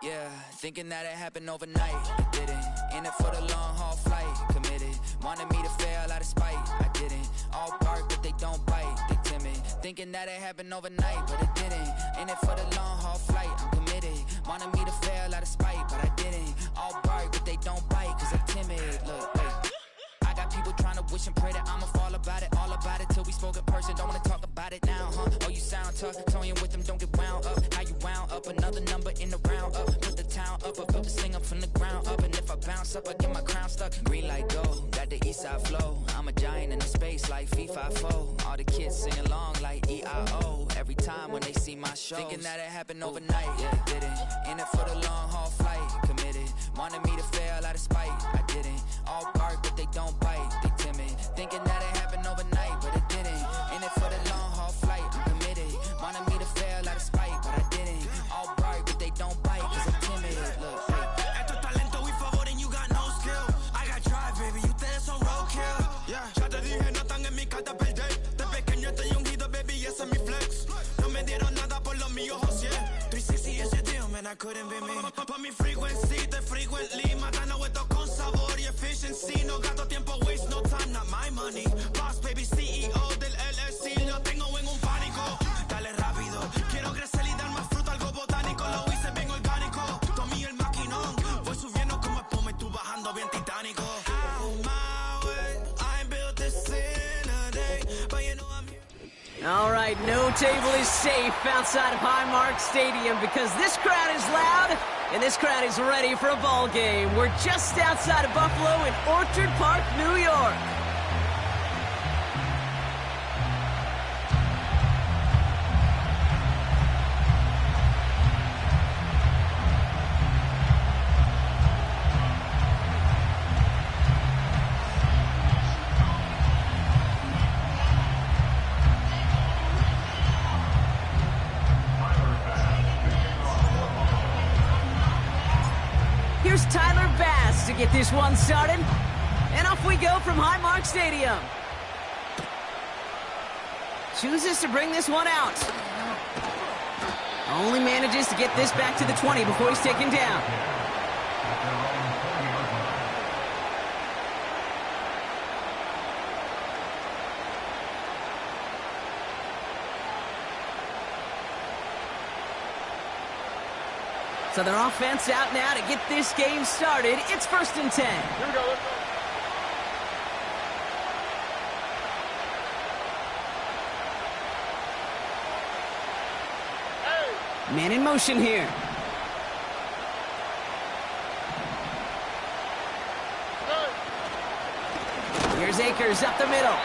Yeah, thinking that it happened overnight. It didn't. In it for the long haul flight. Committed. Wanted me to fail out of spite. I didn't. All bark, but they don't bite. They timid. Thinking that it happened overnight, but it didn't. In it for the long haul flight. I'm committed. Wanted me to fail out of spite, but I didn't. All bark, but they don't bite, cause I'm timid. Look, wait. I got people trying to wish and pray that I'ma fall about it. All about it till we spoke in person. Don't wanna talk about it now, huh? Oh, you sound tough. Toying with them, don't get wound up. How you wound up? Another number in the round up. Put the town up. I built this thing up from the ground up. And if I bounce up, I get my crown stuck. Green light go. Got the east side flow. I'm a giant in the space like FIFA. All the kids sing along like EIO. Every time when they see my show. Thinking that it happened overnight. Yeah, it didn't. In it for the long haul flight. Committed. Wanted me to fail out of spite. I didn't. All bark, but they don't bite. They timid. Thinking that it happened overnight, but it didn't. In it for the long haul flight. I'm committed. Wanted me to fail out of spite, but I didn't. All bark, but they don't bite, cause I'm timid. Look, Esto es talento y favor and you got no skill. I got drive, baby, ustedes son roadkill. Yeah, ya te dije, no están en mi carta perder. De pequeño estoy ungido, baby, y ese es mi flex. No me dieron nada por lo mío, José. 360 is your deal, man, I couldn't be me. Pa' mi frequency, te frequently. Matando esto con sabor y efficiency. No gasto tiempo, waste no time, not my money. Boss, baby, CEO del LLC. Lo tengo en un pánico. Dale rápido, quiero crecer y dar más fruto, algo botánico. Lo hice bien orgánico. Tomé el maquinón. Voy subiendo como espuma y tú bajando bien titánico. Out my way, I built this in a day. But you know I'm here. All right, no table is safe outside of Highmark Stadium because this crowd is loud and this crowd is ready for a ball game. We're just outside of Buffalo in Orchard Park, New York. Here's Tyler Bass to get this one started. And off we go from Highmark Stadium. Chooses to bring this one out. Only manages to get this back to the 20 before he's taken down. So their offense out now to get this game started. It's 1st and 10. Here we go, let's go. Hey. Man in motion here. Good. Here's Akers up the middle.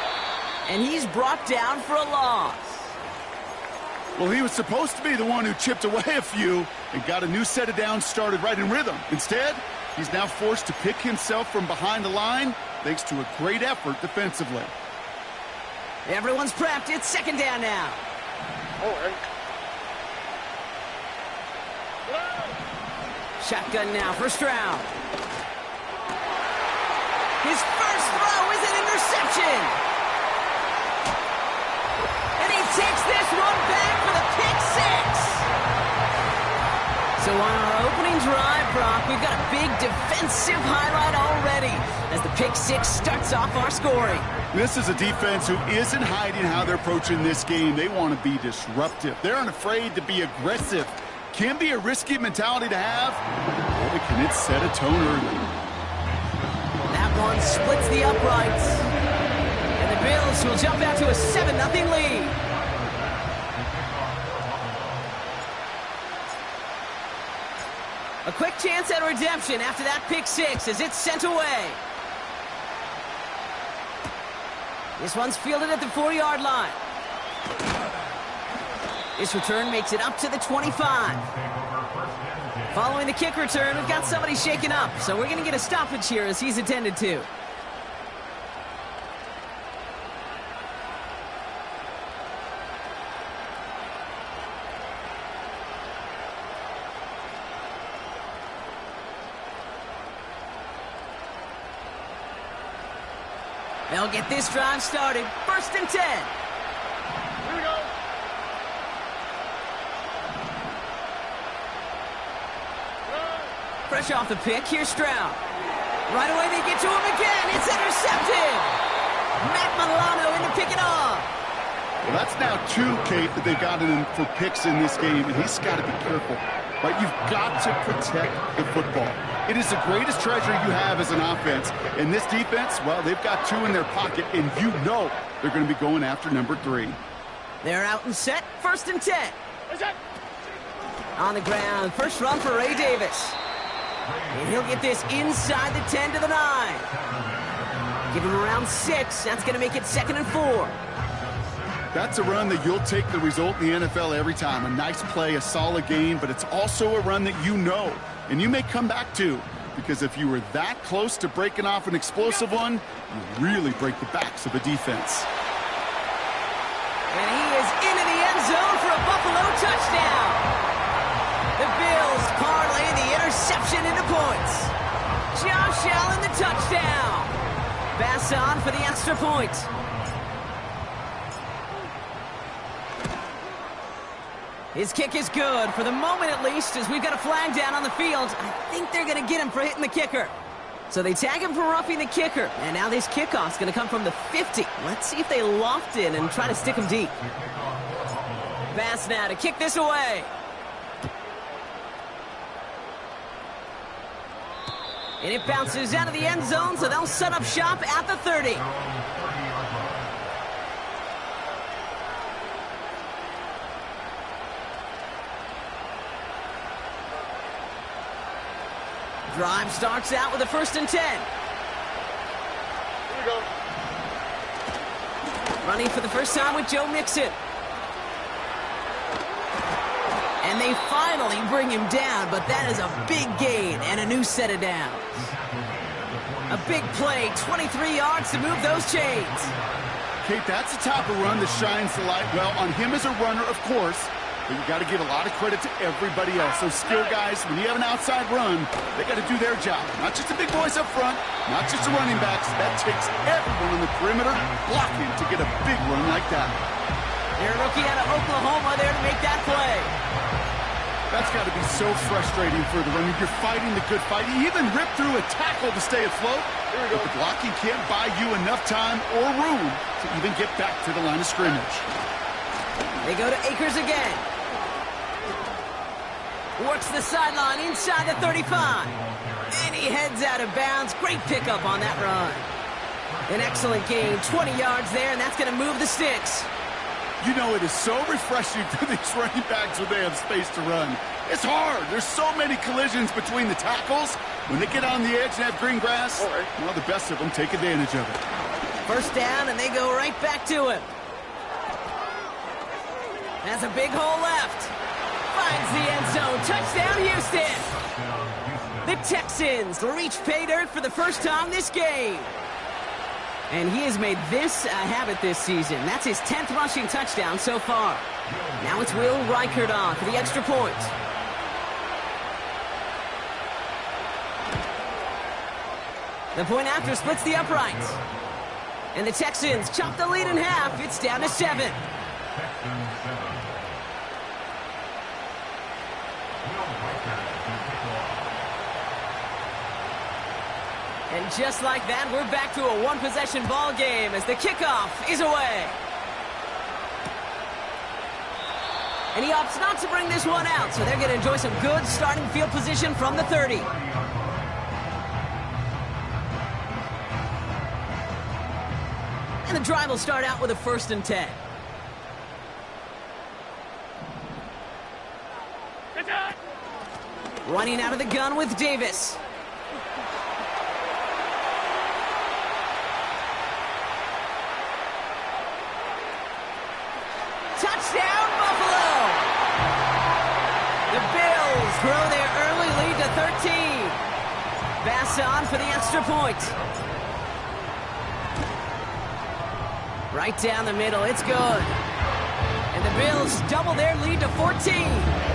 And he's brought down for a loss. Well, he was supposed to be the one who chipped away a few and got a new set of downs started right in rhythm. Instead, he's now forced to pick himself from behind the line thanks to a great effort defensively. Everyone's prepped. It's 2nd down now. Oh, Shotgun now, 1st round. His first throw is an interception. And he takes this one back for the pick 6. So on our opening drive, Brock, we've got a big defensive highlight already as the pick 6 starts off our scoring. This is a defense who isn't hiding how they're approaching this game. They want to be disruptive. They're unafraid to be aggressive. Can be a risky mentality to have, but can it set a tone early? That one splits the uprights. And the Bills will jump out to a 7-0 lead. A quick chance at redemption after that pick 6 as it's sent away. This one's fielded at the 4-yard line. This return makes it up to the 25. Following the kick return, we've got somebody shaken up, so we're going to get a stoppage here as he's attended to. They'll get this drive started. 1st and 10. Here we go. Fresh off the pick, here's Stroud. Right away they get to him again. It's intercepted. Matt Milano in to pick it off. Well, that's now 2, Kate, that they've gotten him for picks in this game, and he's got to be careful. Right? You've got to protect the football. It is the greatest treasure you have as an offense. And this defense, well, they've got 2 in their pocket, and you know they're going to be going after number 3. They're out and set. 1st and 10. On the ground, first run for Ray Davis. And he'll get this inside the 10 to the 9. Give him around 6. That's going to make it 2nd and 4. That's a run that you'll take the result in the NFL every time. A nice play, a solid game, but it's also a run that you know, and you may come back to, because if you were that close to breaking off an explosive one, you really break the backs of a defense. And he is into the end zone for a Buffalo touchdown. The Bills parlay the interception into points. Josh Allen the touchdown. Pass on for the extra point. His kick is good, for the moment at least, as we've got a flag down on the field. I think they're going to get him for hitting the kicker. So they tag him for roughing the kicker. And now this kickoff's going to come from the 50. Let's see if they loft in and try to stick him deep. Pass now to kick this away. And it bounces out of the end zone, so they'll set up shop at the 30. Drive starts out with a 1st and 10. Here we go. Running for the first time with Joe Mixon. And they finally bring him down, but that is a big gain and a new set of downs. A big play, 23 yards to move those chains. Kate, that's the type of run that shines the light well on him as a runner, of course, but you got to give a lot of credit to everybody else. Those skill guys, when you have an outside run, they got to do their job. Not just the big boys up front, not just the running backs. That takes everyone on the perimeter blocking to get a big run like that. They're a rookie out of Oklahoma there to make that play. That's got to be so frustrating for the runner. You're fighting the good fight. You even rip through a tackle to stay afloat. But the blocking can't buy you enough time or room to even get back to the line of scrimmage. They go to Akers again. Works the sideline inside the 35. And he heads out of bounds. Great pickup on that run. An excellent gain. 20 yards there, and that's going to move the sticks. You know, it is so refreshing for these running backs when they have space to run. It's hard. There's so many collisions between the tackles. When they get on the edge and have green grass, well, the best of them take advantage of it. First down, and they go right back to him. Has a big hole left. Finds the end zone. Touchdown, Houston. The Texans reach pay dirt for the first time this game. And he has made this a habit this season. That's his 10th rushing touchdown so far. Now it's Will Reichert on for the extra point. The point after splits the uprights. And the Texans chop the lead in half. It's down to 7. And just like that, we're back to a one-possession ball game as the kickoff is away. And he opts not to bring this one out, so they're going to enjoy some good starting field position from the 30. And the drive will start out with a 1st and 10. Running out of the gun with Davis. Touchdown, Buffalo! The Bills grow their early lead to 13. Pass on for the extra point. Right down the middle, it's good. And the Bills double their lead to 14.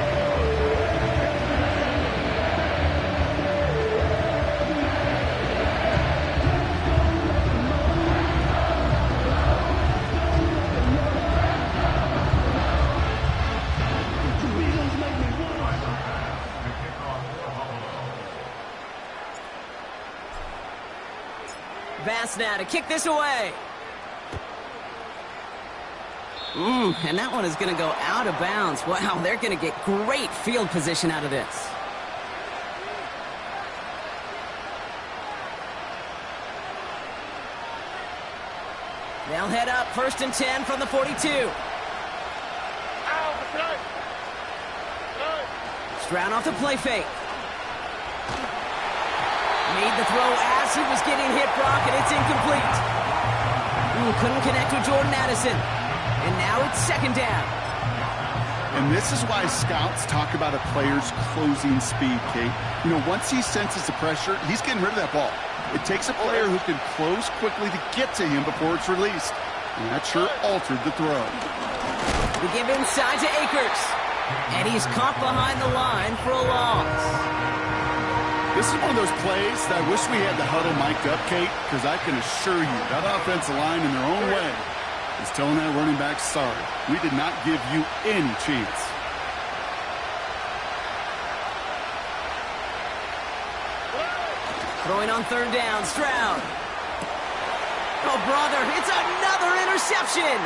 Bass now to kick this away. And that one is going to go out of bounds. Wow, they're going to get great field position out of this. They'll head up 1st and 10 from the 42. Stroud off the play fake. Made the throw as he was getting hit, Brock, and it's incomplete. Couldn't connect with Jordan Addison. And now it's 2nd down. And this is why scouts talk about a player's closing speed, Kate. You know, once he senses the pressure, he's getting rid of that ball. It takes a player who can close quickly to get to him before it's released. And that sure altered the throw. We give inside to Akers. And he's caught behind the line for a loss. This is one of those plays that I wish we had the huddle mic'd up, Kate, because I can assure you that offensive line in their own way is telling that running back, sorry, we did not give you any chance. Throwing on 3rd down, Stroud. Oh, brother, it's another interception.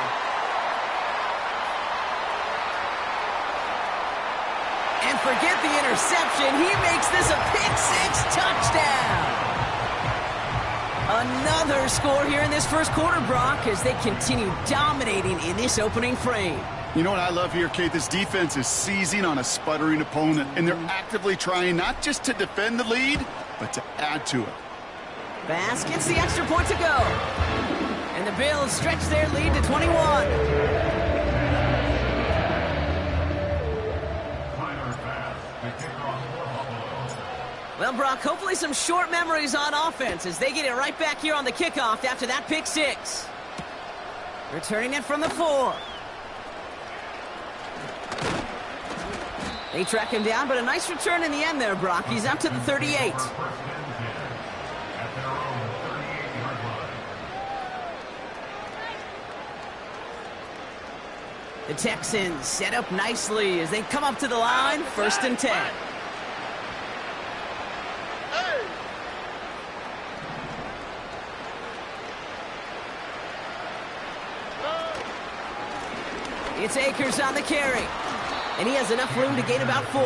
And forget the interception. He makes this a pick-6 touchdown. Another score here in this 1st quarter, Brock, as they continue dominating in this opening frame. You know what I love here, Kate? This defense is seizing on a sputtering opponent, and they're actively trying not just to defend the lead, but to add to it. Bass gets the extra point to go. And the Bills stretch their lead to 21. Well, Brock, hopefully some short memories on offense as they get it right back here on the kickoff after that pick-6. Returning it from the 4. They track him down, but a nice return in the end there, Brock. He's up to the 38. The Texans set up nicely as they come up to the line, 1st and 10. It's Akers on the carry. And he has enough room to gain about 4.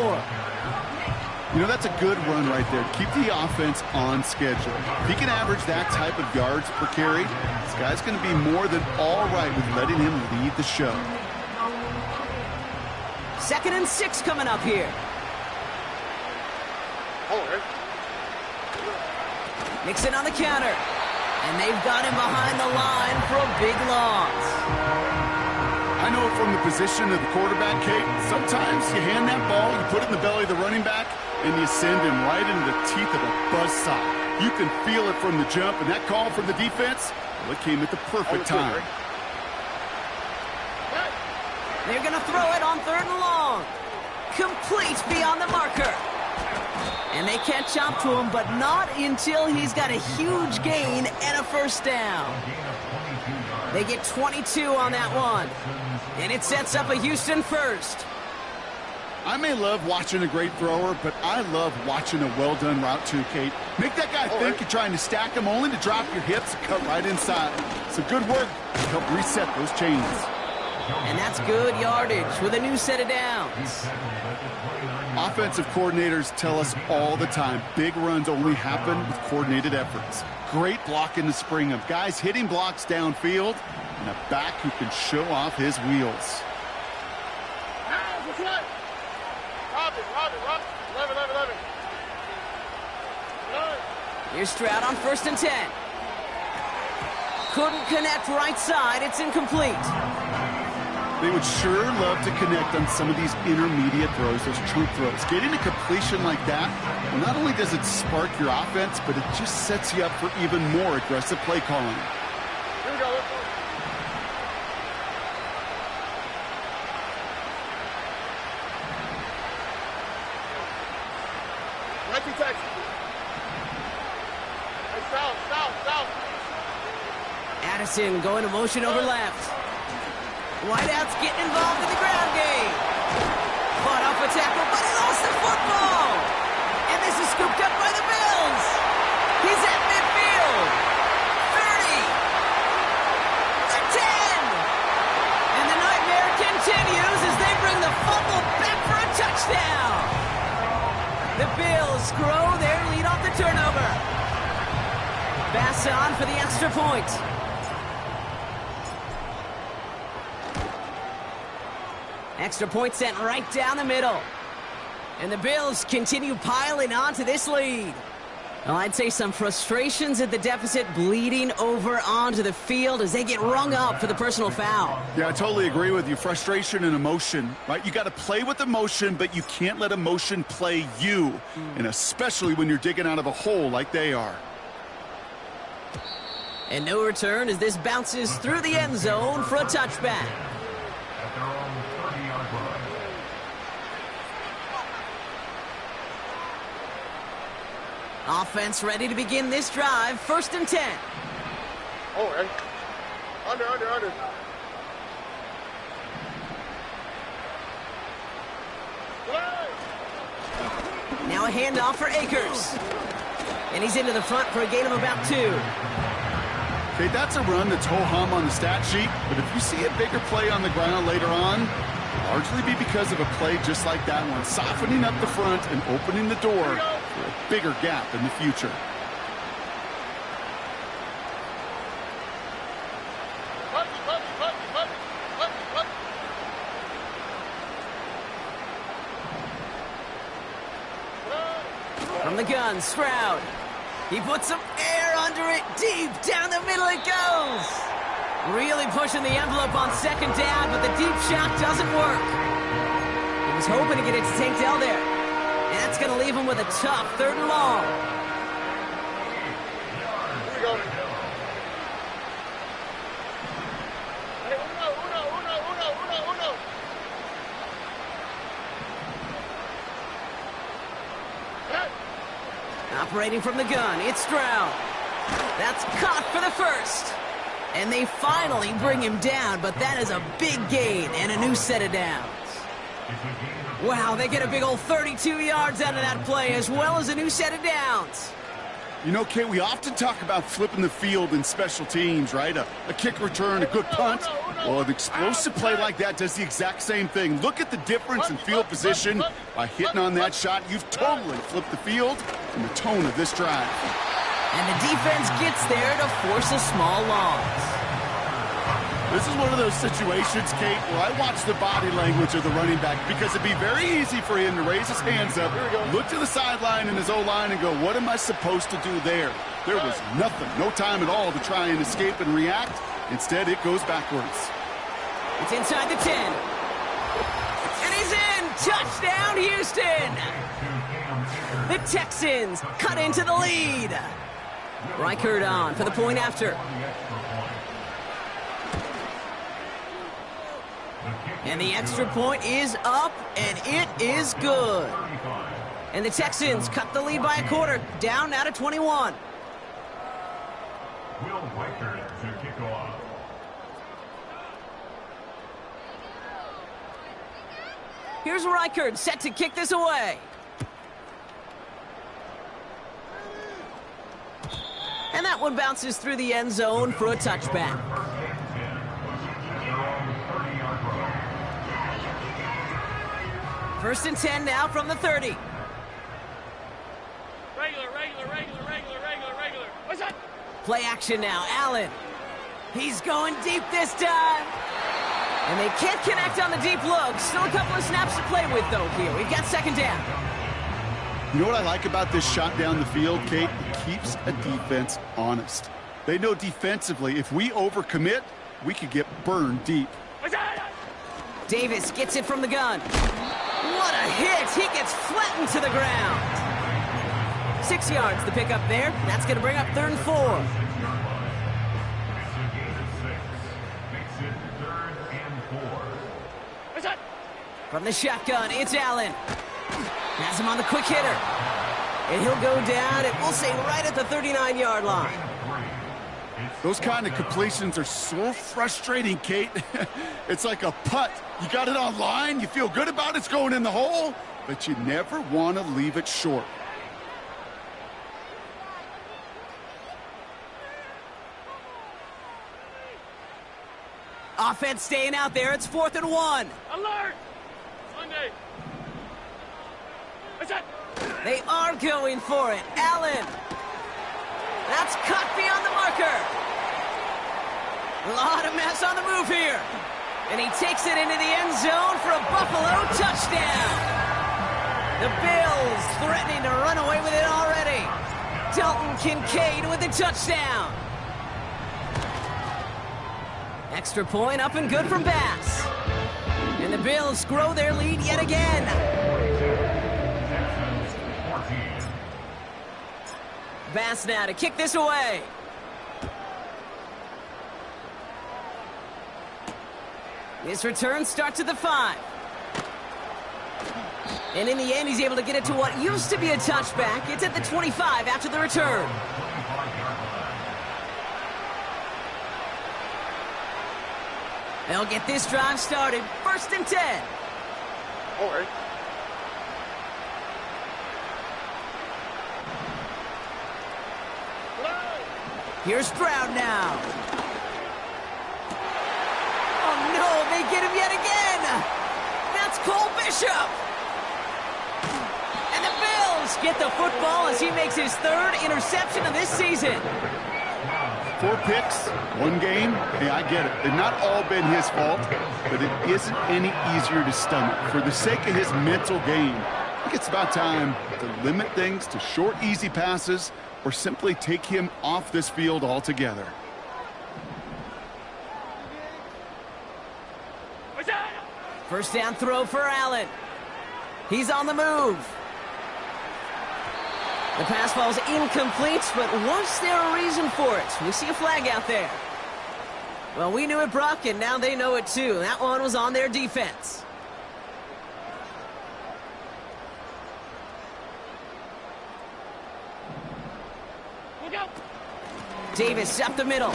You know, that's a good run right there. Keep the offense on schedule. If he can average that type of yards per carry, this guy's going to be more than all right with letting him lead the show. 2nd and 6 coming up here. Nixon on the counter. And they've got him behind the line for a big loss. I know from the position of the quarterback, Kate, sometimes you hand that ball, you put it in the belly of the running back, and you send him right into the teeth of a buzzsaw. You can feel it from the jump, and that call from the defense, well, it came at the perfect time. They're going to throw it on 3rd and long. Complete beyond the marker. And they catch up to him, but not until he's got a huge gain and a 1st down. They get 22 on that one. And it sets up a Houston 1st. I may love watching a great thrower, but I love watching a well-done route too, Kate. Make that guy think you're trying to stack him only to drop your hips and cut right inside. So good work to help reset those chains. And that's good yardage with a new set of downs. Offensive coordinators tell us all the time, big runs only happen with coordinated efforts. Great block in the spring of guys hitting blocks downfield and a back who can show off his wheels. Here's Stroud on 1st and 10. Couldn't connect right side. It's incomplete. They would sure love to connect on some of these intermediate throws, those chunk throws. Getting a completion like that, well, not only does it spark your offense, but it just sets you up for even more aggressive play calling. Here we go. Let's go. Right to Texas. Hey, south. Addison going to motion over left. Wideout's getting involved in the ground game. Fought off a tackle, but he lost the football. And this is scooped up by the Bills. He's at midfield. The Bills grow their lead off the turnover. Pass on for the extra point. Extra point sent right down the middle. And the Bills continue piling on to this lead. Well, I'd say some frustrations at the deficit bleeding over onto the field as they get rung up for the personal foul. Yeah, I totally agree with you. Frustration and emotion, right? You got to play with emotion, but you can't let emotion play you, and especially when you're digging out of a hole like they are. And no return as this bounces through the end zone for a touchback. At their own 30-yard line. Offense ready to begin this drive. 1st and 10. Oh, hey. Under. Now a handoff for Akers. And he's into the front for a gain of about 2. Okay, that's a run that's ho-hum on the stat sheet, but if you see a bigger play on the ground later on, it'll largely be because of a play just like that one, softening up the front and opening the door for a bigger gap in the future. From the gun, Stroud. He puts some air under it. Deep down the middle it goes. Really pushing the envelope on 2nd down, but the deep shot doesn't work. He was hoping to get it to Tank Dell there. And that's going to leave him with a tough 3rd and long. Here we go. Hey, uno. Hey. Operating from the gun, it's Stroud. That's caught for the 1st. And they finally bring him down, but that is a big gain and a new set of downs. Wow, they get a big old 32 yards out of that play, as well as a new set of downs. You know, Kate, we often talk about flipping the field in special teams, right? A kick return, a good punt. Well, an explosive play like that does the exact same thing. Look at the difference in field position. By hitting on that shot, you've totally flipped the field and the tone of this drive. And the defense gets there to force a small loss. This is one of those situations, Kate, where I watch the body language of the running back because it'd be very easy for him to raise his hands up, look to the sideline in his O-line and go, what am I supposed to do there? There was nothing, no time at all to try and escape and react. Instead, it goes backwards. It's inside the 10. And he's in! Touchdown, Houston! The Texans cut into the lead. Reichert on for the point after. And the extra point is up, and it is good. And the Texans cut the lead by a quarter, down now to 21. Will Reichert to kick off. Here's Reichert set to kick this away. And that one bounces through the end zone for a touchback. First and 10 now from the 30. Regular. What's that? Play action now, Allen. He's going deep this time. And they can't connect on the deep look. Still a couple of snaps to play with, though, here. We've got 2nd down. You know what I like about this shot down the field, Kate? It keeps a defense honest. They know defensively, if we overcommit, we could get burned deep. Davis gets it from the gun. What a hit! He gets flattened to the ground. 6 yards to pick up there. That's going to bring up 3rd and 4. What's that? From the shotgun, it's Allen. Has him on the quick hitter. And he'll go down, and we'll say right at the 39-yard line. Those kind of completions are so frustrating, Kate. It's like a putt. You got it on line, you feel good about it's going in the hole, but you never want to leave it short. Offense staying out there. It's 4th and 1. Alert! Sunday. What's that? They are going for it. Allen. That's cut beyond the marker. A lot of mess on the move here. And he takes it into the end zone for a Buffalo touchdown. The Bills threatening to run away with it already. Dalton Kincaid with the touchdown. Extra point up and good from Bass. And the Bills grow their lead yet again. Bass now to kick this away. This return starts at the 5. And in the end, he's able to get it to what used to be a touchback. It's at the 25 after the return. They'll get this drive started. 1st and 10. All right. Here's Stroud now. Oh, no, they get him yet again. That's Cole Bishop. And the Bills get the football as he makes his 3rd interception of this season. 4 picks, 1 game. Hey, I get it. They've not all been his fault, but it isn't any easier to stomach. For the sake of his mental game, I think it's about time to limit things to short, easy passes or simply take him off this field altogether. First down throw for Allen. He's on the move. The pass ball's incomplete, but was there a reason for it? We see a flag out there. Well, we knew it, Brock, and now they know it too. That one was on their defense. Davis up the middle.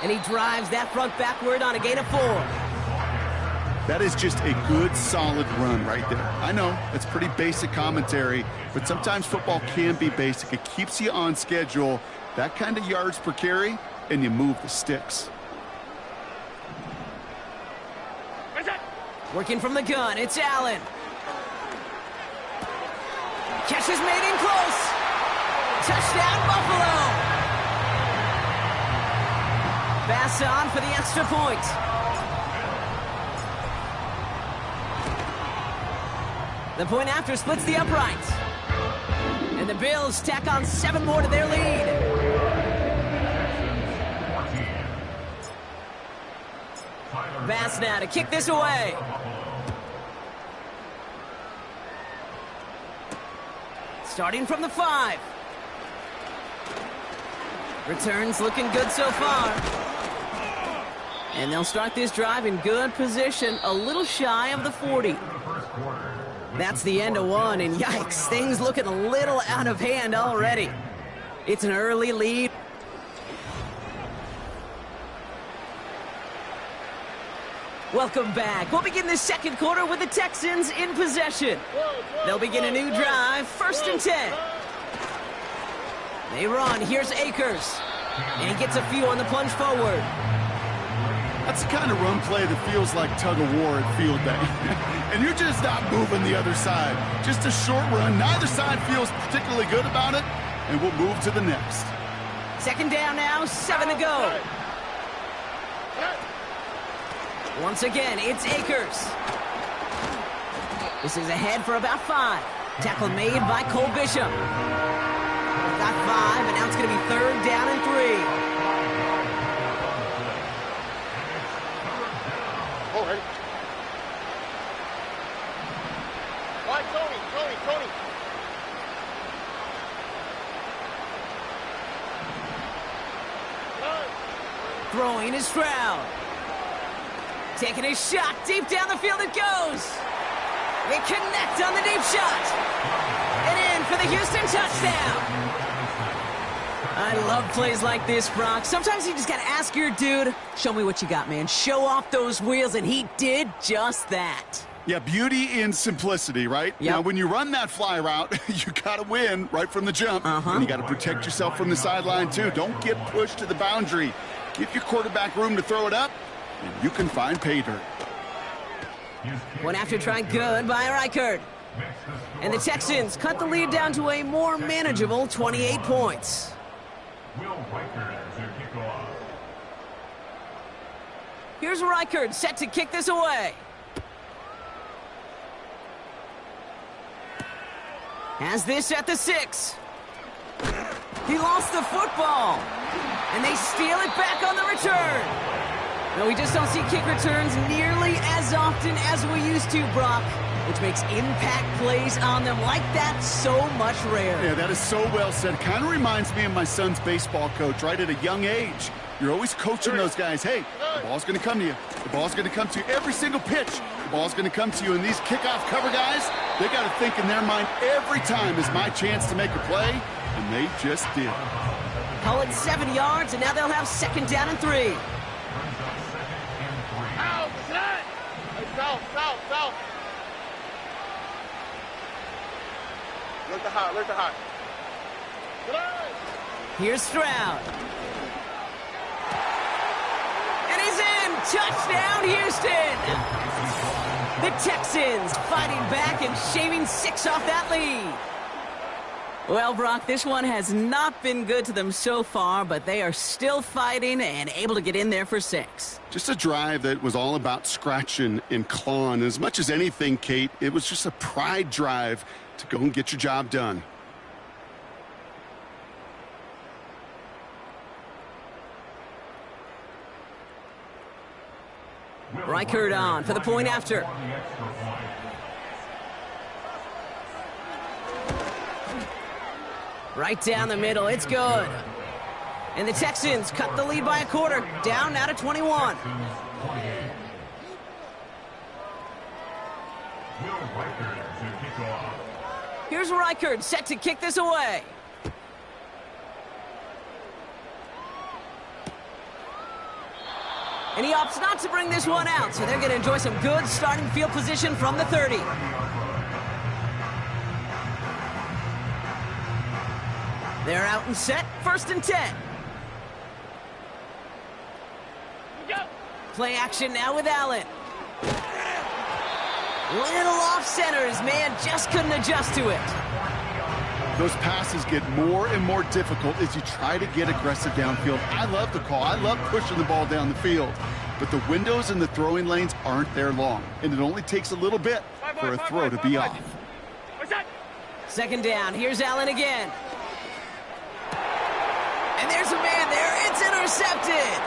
And he drives that front backward on a gain of 4. That is just a good, solid run right there. I know, it's pretty basic commentary, but sometimes football can be basic. It keeps you on schedule, that kind of yards per carry, and you move the sticks. Working from the gun, it's Allen. Catch is made in close. Touchdown, Buffalo. Bass on for the extra point. The point after splits the uprights. And the Bills tack on 7 more to their lead. Bass now to kick this away. Starting from the 5. Returns looking good so far. And they'll start this drive in good position, a little shy of the 40. That's the end of 1, and yikes, things looking a little out of hand already. It's an early lead. Welcome back. We'll begin the second quarter with the Texans in possession. They'll begin a new drive, 1st and 10. They run. Here's Akers. And he gets a few on the plunge forward. That's the kind of run play that feels like tug-of-war at field day. And you're just not moving the other side. Just a short run. Neither side feels particularly good about it, and we'll move to the next. 2nd down now, 7 to go. Once again, it's Akers. This is ahead for about 5. Tackle made by Cole Bishop. Got 5, and now it's going to be 3rd down and 3. All right. Why, Tony. Throwing is Stroud. Taking a shot. Deep down the field it goes. They connect on the deep shot. And in for the Houston touchdown. I love plays like this, Brock. Sometimes you just got to ask your dude, show me what you got, man. Show off those wheels, and he did just that. Yeah, beauty in simplicity, right? Yep. Now, when you run that fly route, you got to win right from the jump. And you got to protect yourself from the sideline, too. Don't get pushed to the boundary. Give your quarterback room to throw it up, and you can find pay dirt. One after try good by Reichert. And the Texans cut the lead down to a more manageable 28 points. Will Reichard to kick off. Here's Reichard set to kick this away. Has this at the 6. He lost the football. And they steal it back on the return. No, we just don't see kick returns nearly as often as we used to, Brock, which makes impact plays on them like that so much rarer. Yeah, that is so well said. Kind of reminds me of my son's baseball coach, right at a young age. You're always coaching those guys, hey, the ball's going to come to you. The ball's going to come to you every single pitch. The ball's going to come to you. And these kickoff cover guys, they got to think in their mind every time is my chance to make a play, and they just did. Call it 7 yards, and now they'll have 2nd down and 3. Outside! South, south, south. Look the hot, look the hot. Here's Stroud. And he's in! Touchdown, Houston! The Texans fighting back and shaving 6 off that lead. Well, Brock, this one has not been good to them so far, but they are still fighting and able to get in there for 6. Just a drive that was all about scratching and clawing. As much as anything, Kate, it was just a pride drive to go and get your job done. Reichard on for the point after. Right down the middle, it's good. And the Texans cut the lead by a quarter, down now to 21. Here's Reichard set to kick this away. And he opts not to bring this one out, so they're going to enjoy some good starting field position from the 30. They're out and set, 1st and 10. Play action now with Allen. Little off center, his man just couldn't adjust to it. Those passes get more and more difficult as you try to get aggressive downfield. I love the call. I love pushing the ball down the field. But the windows in the throwing lanes aren't there long, and it only takes a little bit for a throw to be off. 2nd down, here's Allen again. And there's a man there, it's intercepted.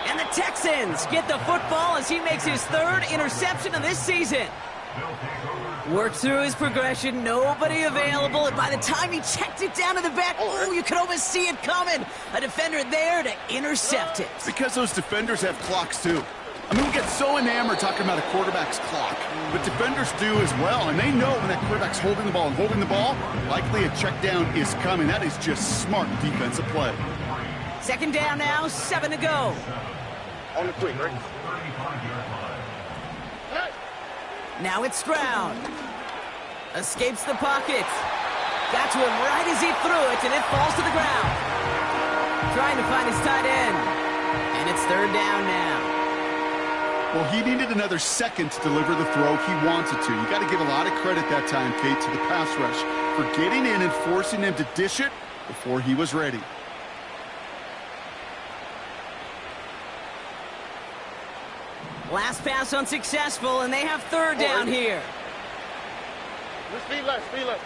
And the Texans get the football as he makes his 3rd interception of this season. Worked through his progression, nobody available, and by the time he checked it down to the back, oh, you could almost see it coming. A defender there to intercept it. Because those defenders have clocks too. I mean, we get so enamored talking about a quarterback's clock, but defenders do as well, and they know when that quarterback's holding the ball and holding the ball, likely a check down is coming. That is just smart defensive play. 2nd down now, 7 to go. On the quick, right? Now it's Stroud. Escapes the pocket. Got to him right as he threw it, and it falls to the ground. Trying to find his tight end. And it's 3rd down now. Well, he needed another second to deliver the throw he wanted to. You got to give a lot of credit that time, Kate, to the pass rush for getting in and forcing him to dish it before he was ready. Last pass unsuccessful, and they have 3rd down here. Speed left, speed left.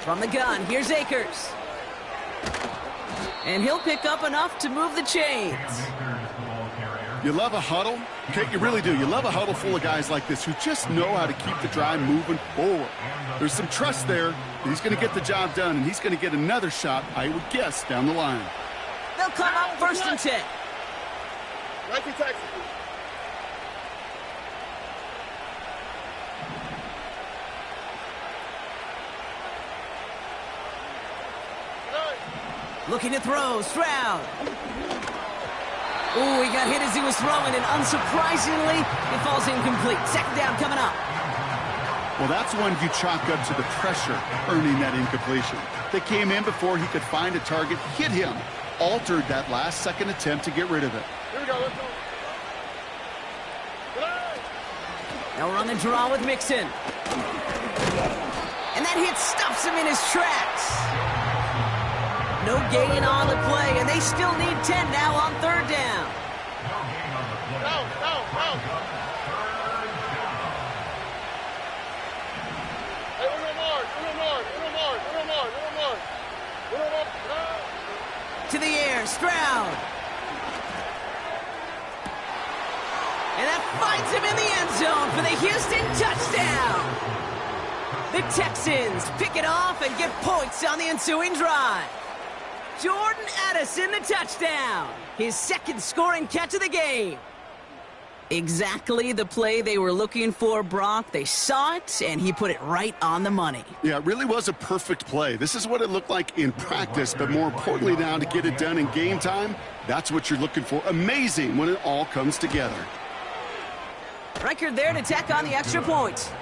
From the gun, here's Akers. And he'll pick up enough to move the chains. You love a huddle? Okay, you really do. You love a huddle full of guys like this who just know how to keep the drive moving forward. There's some trust there. He's going to get the job done, and he's going to get another shot, I would guess, down the line. They'll come up 1st and 10. Nike Texas. Looking to throw, Stroud. Ooh, he got hit as he was throwing, and unsurprisingly, it falls incomplete. 2nd down coming up. Well, that's one you chalk up to the pressure earning that incompletion. They came in before he could find a target, hit him, altered that last-second attempt to get rid of it. Here we go, let's go. They'll run the draw with Mixon. And that hit stops him in his tracks. No gain on the play, and they still need 10 now on third down. Down. Hey, uno more. To the air, Stroud. And that finds him in the end zone for the Houston touchdown. The Texans pick it off and get points on the ensuing drive. Jordan Addison the touchdown. His second scoring catch of the game. Exactly the play they were looking for, Brock. They saw it, and he put it right on the money. Yeah, it really was a perfect play. This is what it looked like in practice, but more importantly now to get it done in game time, that's what you're looking for. Amazing when it all comes together. Record there to tack on the extra point.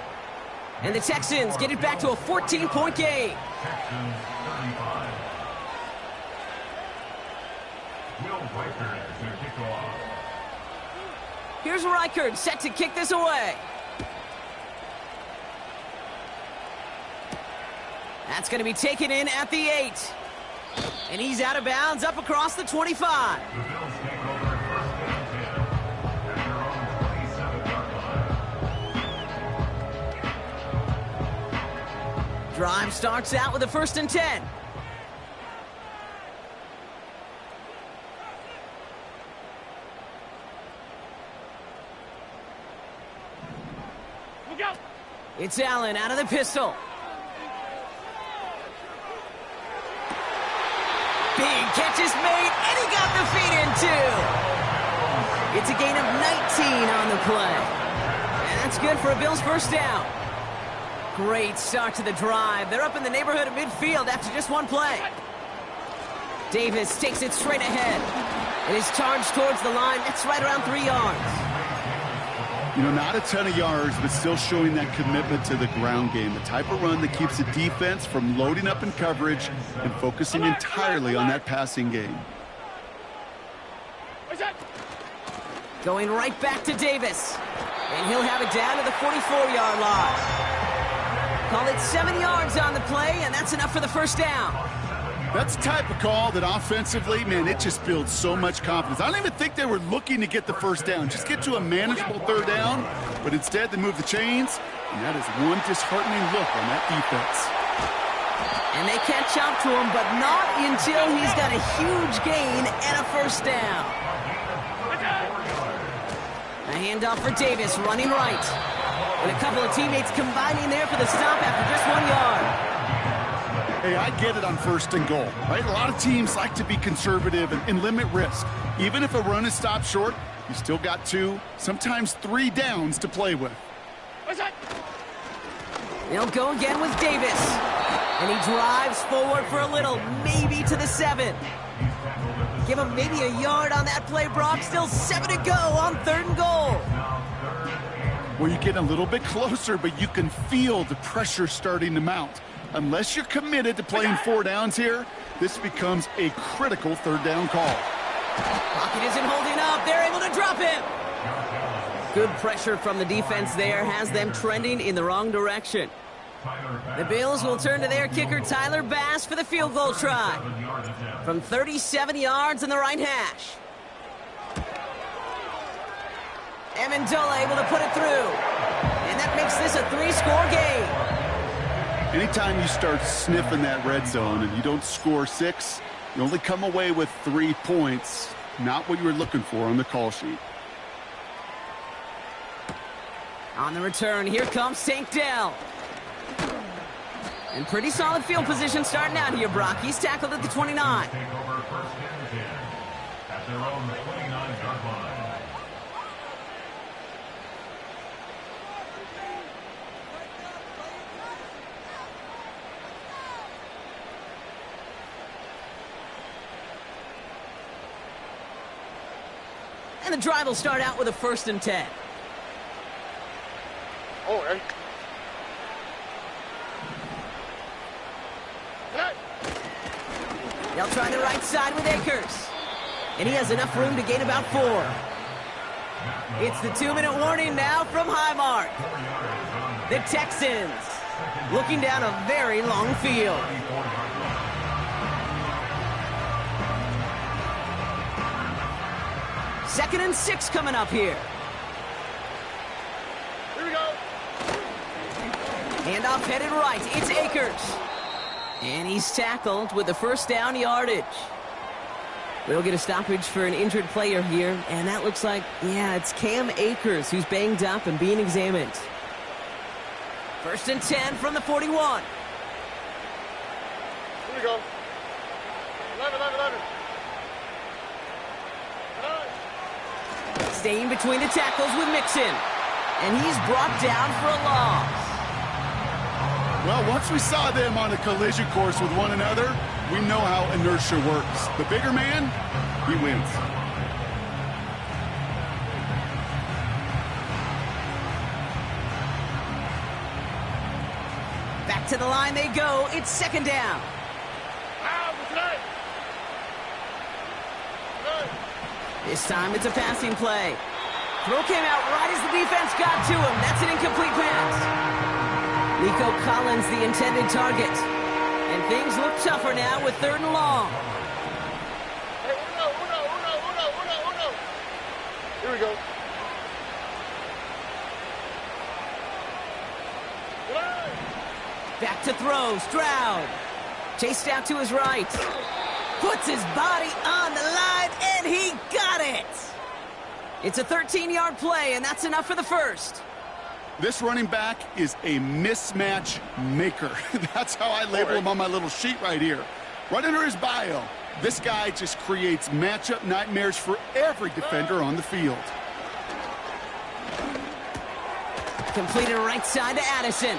And the Texans get it back to a 14-point game. Texans 35. Will Riker to kick off. Here's Reichard set to kick this away. That's going to be taken in at the 8. And he's out of bounds up across the 25. The Bills take over first and 10 at their own 27-yard line. Drive starts out with a 1st and 10. It's Allen out of the pistol. Big catch is made, and he got the feet in too. It's a gain of 19 on the play. And that's good for a Bills first down. Great start to the drive. They're up in the neighborhood of midfield after just one play. Davis takes it straight ahead. And is charged towards the line. That's right around 3 yards. You know, not a ton of yards, but still showing that commitment to the ground game. The type of run that keeps the defense from loading up in coverage and focusing entirely on that passing game. Going right back to Davis. And he'll have it down to the 44-yard line. Call it 7 yards on the play, and that's enough for the first down. That's the type of call that offensively, man, it just builds so much confidence. I don't even think they were looking to get the first down. Just get to a manageable third down, but instead they move the chains, and that is one disheartening look on that defense. And they catch up to him, but not until he's got a huge gain and a first down. A handoff for Davis, running right. And a couple of teammates combining there for the stop after just 1 yard. Hey, I get it on 1st and goal, right? A lot of teams like to be conservative and limit risk. Even if a run is stopped short, you still got 2, sometimes 3 downs to play with. They'll go again with Davis. And he drives forward for a little, maybe to the 7. Give him maybe a yard on that play, Brock. Still 7 to go on 3rd and goal. Well, you're getting a little bit closer, but you can feel the pressure starting to mount. Unless you're committed to playing 4 downs here, this becomes a critical 3rd down call. Pocket isn't holding up. They're able to drop him. Good pressure from the defense there has them trending in the wrong direction. The Bills will turn to their kicker, Tyler Bass, for the field goal try. From 37 yards in the right hash. Amendola able to put it through. And that makes this a 3-score game. Anytime you start sniffing that red zone and you don't score 6, you only come away with 3 points. Not what you were looking for on the call sheet. On the return, here comes St. Del. And pretty solid field position starting out here, Brock. He's tackled at the 29. Take over first and 10 at their own 29-yard line. And the drive will start out with a 1st and 10. Oh, hey. They'll try the right side with Akers. And he has enough room to gain about 4. It's the 2-minute warning now from Highmark. The Texans looking down a very long field. Second and 6 coming up here. Here we go. Handoff headed right. It's Akers. And he's tackled with the first down yardage. We'll get a stoppage for an injured player here. And that looks like, yeah, it's Cam Akers who's banged up and being examined. First and 10 from the 41. Here we go. 11. Staying between the tackles with Mixon. And he's brought down for a loss. Well, once we saw them on a collision course with one another, we know how inertia works. The bigger man, he wins. Back to the line they go. It's second down. This time it's a passing play. Throw came out right as the defense got to him. That's an incomplete pass. Nico Collins, the intended target. And things look tougher now with 3rd and long. Hey, uno. Here we go. Back to throw. Stroud. Chased out to his right. Puts his body on the line, and he got it. It's a 13-yard play, and that's enough for the first. This running back is a mismatch maker. That's how I label him on my little sheet right here. Right under his bio, this guy just creates matchup nightmares for every defender on the field. Completed right side to Addison.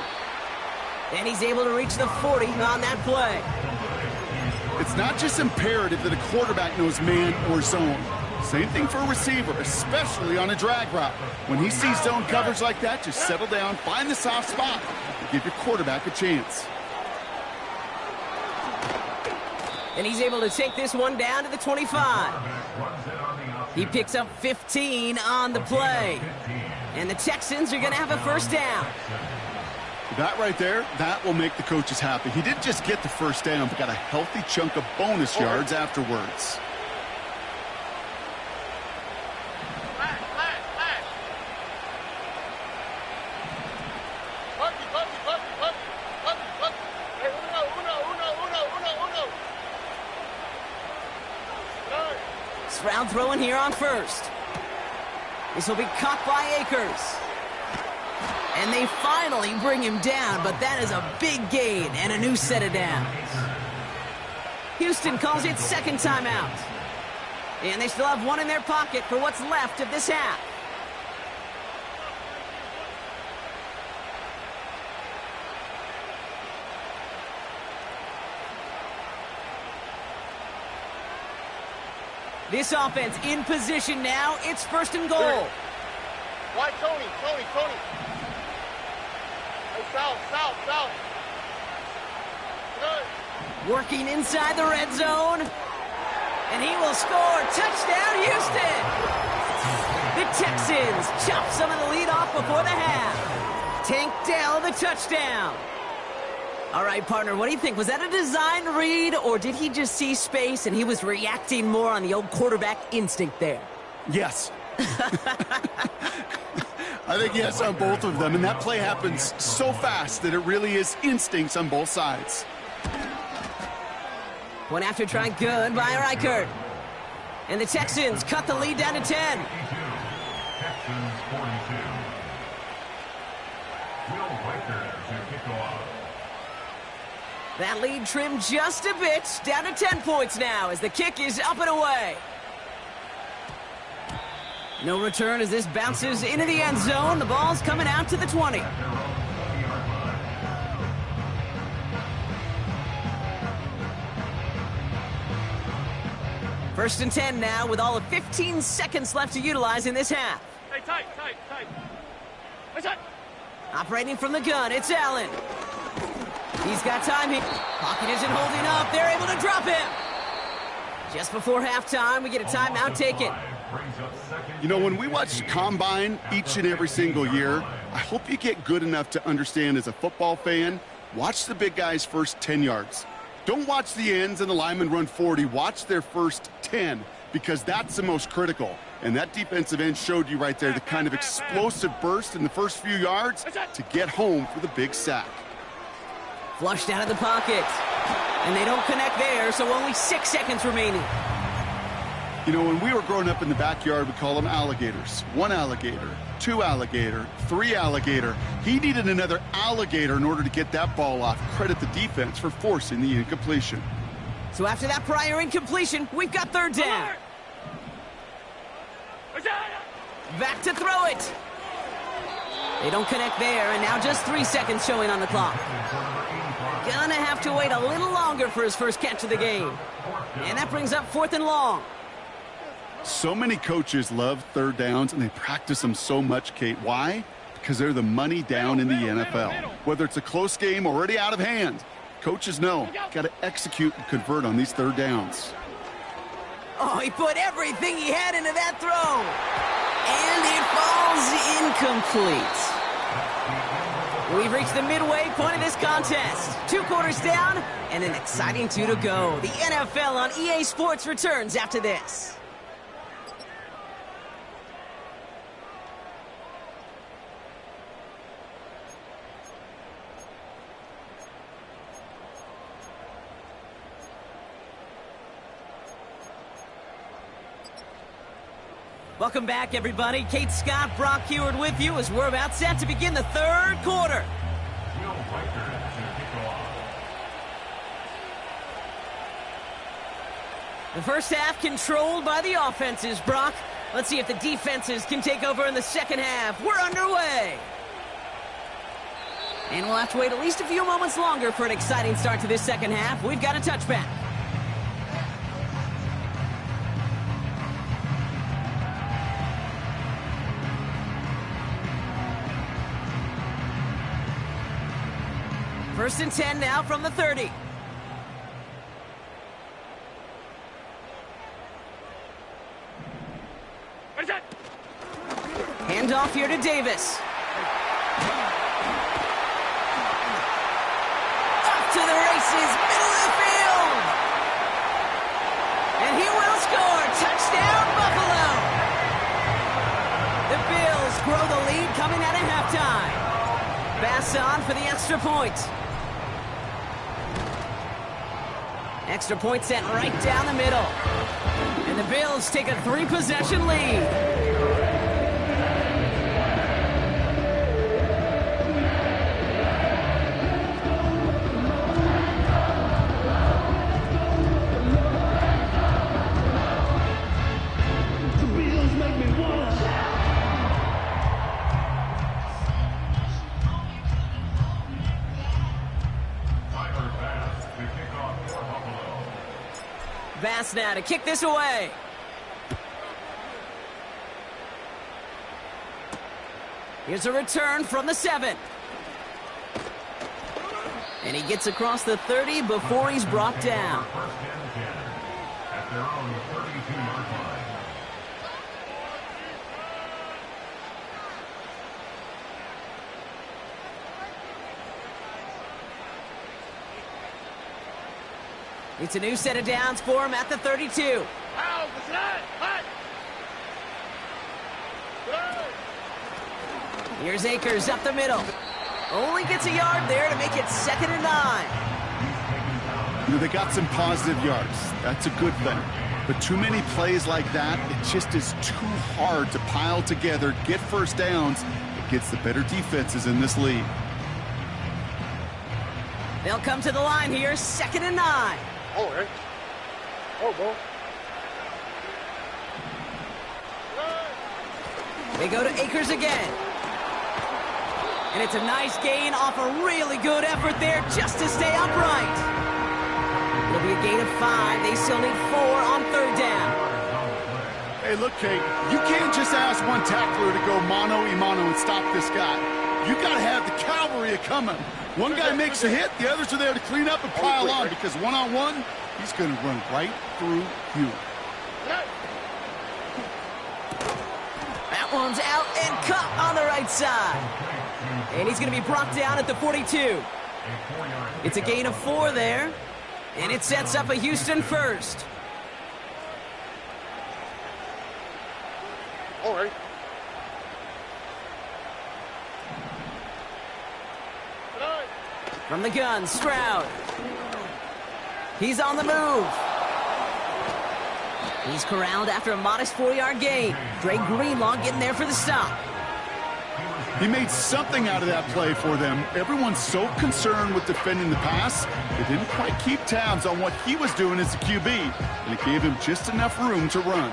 And he's able to reach the 40 on that play. It's not just imperative that a quarterback knows man or zone. Same thing for a receiver, especially on a drag route. When he sees zone coverage like that, just settle down, find the soft spot, and give your quarterback a chance. And he's able to take this one down to the 25. He picks up 15 on the play. And the Texans are going to have a first down. That right there, that will make the coaches happy. He didn't just get the first down, but got a healthy chunk of bonus yards afterwards. Stroud throwing here on first. This will be caught by Akers. And they finally bring him down, but that is a big gain and a new set of downs. Houston calls it second timeout. And they still have one in their pocket for what's left of this half. This offense in position now. It's first and goal. Why Tony? Hey, south. Good. Working inside the red zone. And he will score. Touchdown, Houston. The Texans chop some of the lead off before the half. Tank Dell the touchdown. All right, partner, what do you think? Was that a design read, or did he just see space and he was reacting more on the old quarterback instinct there? Yes. I think yes on both of them, and that play happens so fast that it really is instincts on both sides. One after try good by Reichert. And the Texans cut the lead down to 10. Texans 42. Will Reichert to kick off. That lead trimmed just a bit, down to 10 points now as the kick is up and away. No return as this bounces into the end zone. The ball's coming out to the 20. First and 10 now with all of 15 seconds left to utilize in this half. Hey, tight. Hey, tight. Operating from the gun, it's Allen. He's got time here. Pocket isn't holding up. They're able to drop him. Just before halftime, we get a timeout taken. You know, when we watch Combine each and every single year, I hope you get good enough to understand as a football fan, watch the big guys' first 10 yards. Don't watch the ends and the linemen run 40. Watch their first 10, because that's the most critical. And that defensive end showed you right there the kind of explosive burst in the first few yards to get home for the big sack. Flushed out of the pocket. And they don't connect there, so only 6 seconds remaining. You know, when we were growing up in the backyard, we call them alligators. 1 alligator, 2 alligator, 3 alligator. He needed another alligator in order to get that ball off. Credit the defense for forcing the incompletion. So after that prior incompletion, we've got third down. Back to throw it. They don't connect there, and now just 3 seconds showing on the clock. Gonna have to wait a little longer for his first catch of the game. And that brings up 4th and long. So many coaches love third downs, and they practice them so much, Kate. Why? Because they're the money down in the NFL. Whether it's a close game already out of hand, coaches know, got to execute and convert on these third downs. Oh, he put everything he had into that throw. And it falls incomplete. We've reached the midway point of this contest. 2 quarters down and an exciting 2 to go. The NFL on EA Sports returns after this. Welcome back, everybody. Kate Scott, Brock Heward with you as we're about set to begin the 3rd quarter. The first half controlled by the offenses, Brock. Let's see if the defenses can take over in the second half. We're underway. And we'll have to wait at least a few moments longer for an exciting start to this second half. We've got a touchback. First and 10 now from the 30. Handoff here to Davis. Off to the races, middle of the field. And he will score. Touchdown, Buffalo. The Bills grow the lead coming out of halftime. Bass on for the extra point. Extra point sent right down the middle. And the Bills take a 3-possession lead. Bass now to kick this away. Here's a return from the 7. And he gets across the 30 before he's brought down. At their own 32-yard line. It's a new set of downs for him at the 32. Here's Akers up the middle. Only gets a yard there to make it 2nd and 9. You know, they got some positive yards. That's a good thing. But too many plays like that, it just is too hard to pile together, get first downs. It gets the better defenses in this league. They'll come to the line here, 2nd and 9. Oh, right. Oh, ball. They go to Akers again. And it's a nice gain off a really good effort there just to stay upright. It'll be a gain of 5. They still need 4 on 3rd down. Hey, look, Kate, you can't just ask one tackler to go mano-a-mano and stop this guy. You got to have the cavalry coming. One guy makes a hit, the others are there to clean up and pile on, because one-on-one, He's going to run right through you. That one's out and caught on the right side. And he's going to be brought down at the 42. It's a gain of 4 there. And it sets up a Houston first. All right. From the gun, Stroud. He's on the move. He's corralled after a modest 4-yard gain. Dre Greenlaw getting there for the stop. He made something out of that play for them. Everyone's so concerned with defending the pass, they didn't quite keep tabs on what he was doing as a QB, and it gave him just enough room to run.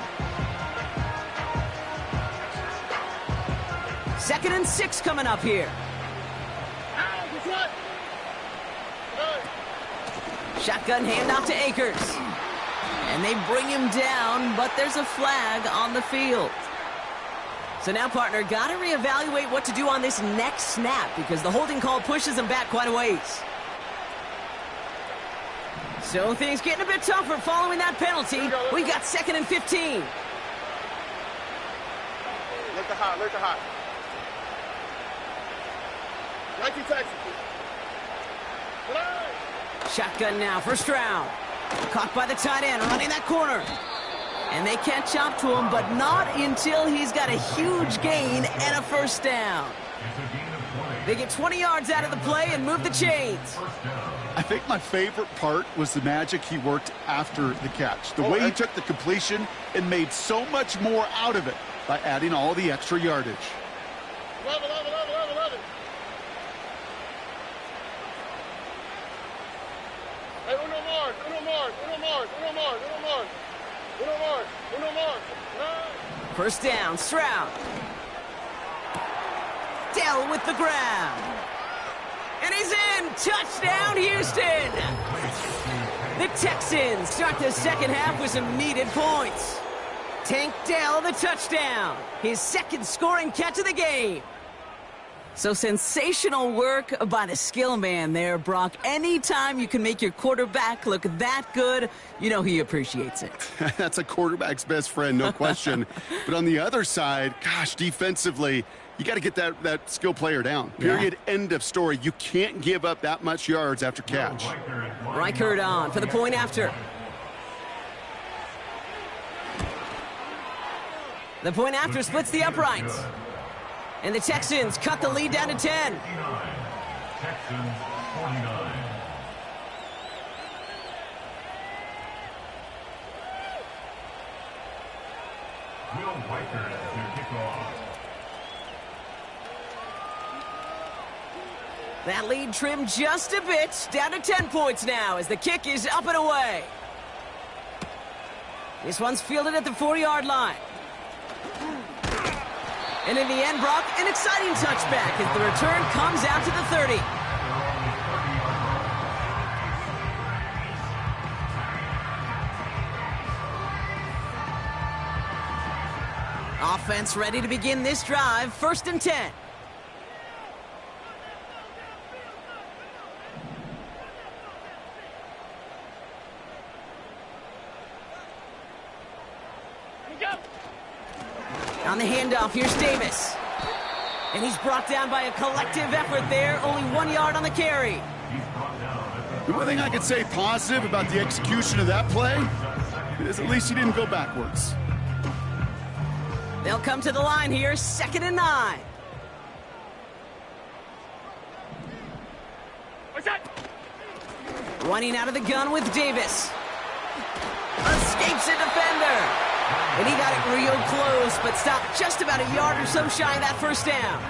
2nd and 6 coming up here. Shotgun handoff to Akers. And they bring him down, but there's a flag on the field. So now, partner, got to reevaluate what to do on this next snap because the holding call pushes him back quite a ways. So things getting a bit tougher following that penalty. We got 2nd and 15. Let the hot. Nike Texas. Shotgun now for Stroud. Caught by the tight end, running that corner. And they catch up to him, but not until he's got a huge gain and a first down. They get 20 yards out of the play and move the chains. I think my favorite part was the magic he worked after the catch. The way he took the completion and made so much more out of it by adding all the extra yardage. Love it. Hey, Uno Mars. First down, Stroud. Dell with the grab. And he's in! Touchdown, Houston! The Texans start the second half with some needed points. Tank Dell the touchdown. His 2nd scoring catch of the game. So sensational work by the skill man there, Brock. Anytime you can make your quarterback look that good, you know he appreciates it. That's a quarterback's best friend, no question. But on the other side, gosh, defensively, you got to get that skill player down. Period. Yeah. End of story. You can't give up that much yards after catch. Reichert on for the point after. The point after splits the uprights. And the Texans cut the lead down to 10. Texans 49. Will Reichert to kick off. That lead trimmed just a bit, down to 10 points now as the kick is up and away. This one's fielded at the 4-yard line. And in the end, Brock, an exciting touchback as the return comes out to the 30. Offense ready to begin this drive, 1st and 10. On the handoff, here's Davis. And he's brought down by a collective effort there. Only 1 yard on the carry. The one thing I could say positive about the execution of that play is at least he didn't go backwards. They'll come to the line here, 2nd and 9. Running out of the gun with Davis. Escapes a defender. And he got it real close, but stopped just about a yard or so shy of that first down.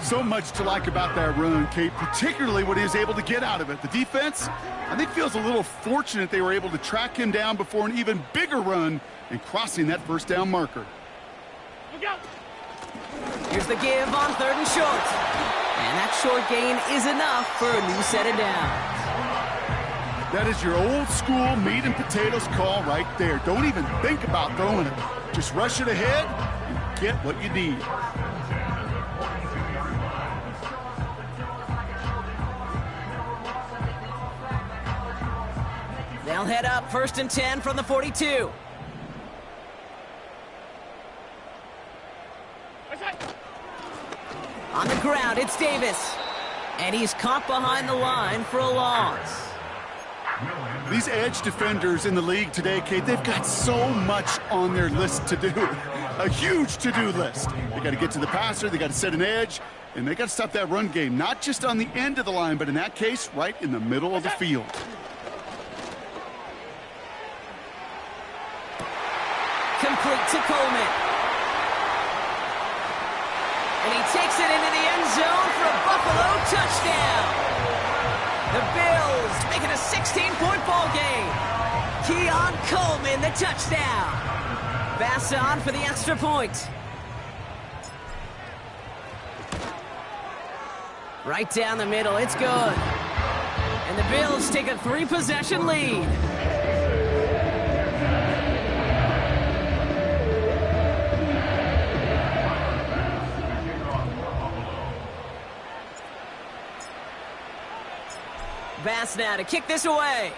So much to like about that run, Kate, particularly what he was able to get out of it. The defense, I think, feels a little fortunate they were able to track him down before an even bigger run and crossing that first down marker. Here's the give on 3rd and short. And that short gain is enough for a new set of downs. That is your old school meat and potatoes call right there. Don't even think about throwing it. Just rush it ahead and get what you need. They'll head up 1st and 10 from the 42. On the ground, it's Davis. And he's caught behind the line for a loss. These edge defenders in the league today, Kate, they've got so much on their list to do. A huge to-do list. They got to get to the passer, they got to set an edge, and they got to stop that run game, not just on the end of the line, but in that case, right in the middle of the field. Complete to Coleman. And he takes it into the end zone for a Buffalo touchdown. The Bills make it a 16-point ball game. Keon Coleman, the touchdown. Bass on for the extra point. Right down the middle, it's good. And the Bills take a 3-possession lead. Bass now to kick this away.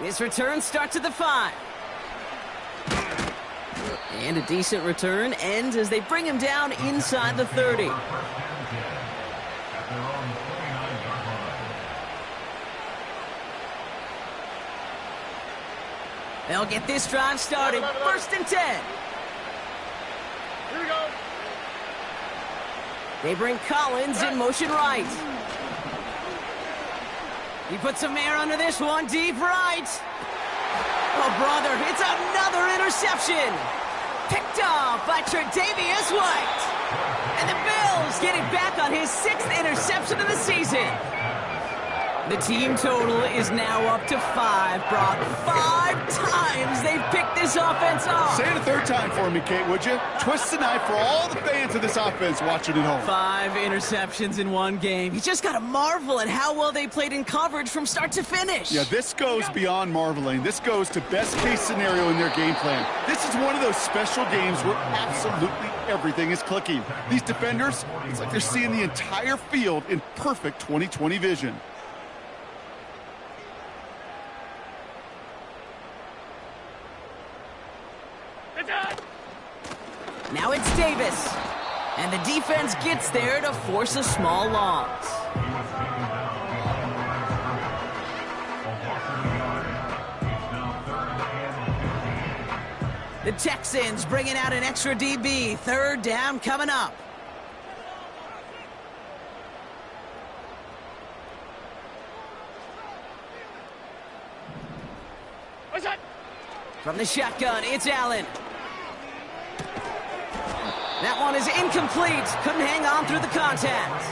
This return starts at the 5. And a decent return ends as they bring him down inside the 30. They'll get this drive started. 1st and 10. Here we go. They bring Collins in motion right. He puts some air under this one, deep right. Oh, brother, it's another interception. Picked off by Tre'Davious White. And the Bills get it back on his 6th interception of the season. The team total is now up to 5, Brock. 5 times they've picked this offense off. Say it a 3rd time for me, Kate, would you? Twist the knife for all the fans of this offense watching at home. 5 interceptions in one game. You just got to marvel at how well they played in coverage from start to finish. Yeah, this goes beyond marveling. This goes to best-case scenario in their game plan. This is one of those special games where absolutely everything is clicking. These defenders, it's like they're seeing the entire field in perfect 20/20 vision. Now it's Davis. And the defense gets there to force a small loss. The Texans bringing out an extra DB. 3rd down coming up. From the shotgun, it's Allen. That one is incomplete. Couldn't hang on through the contact.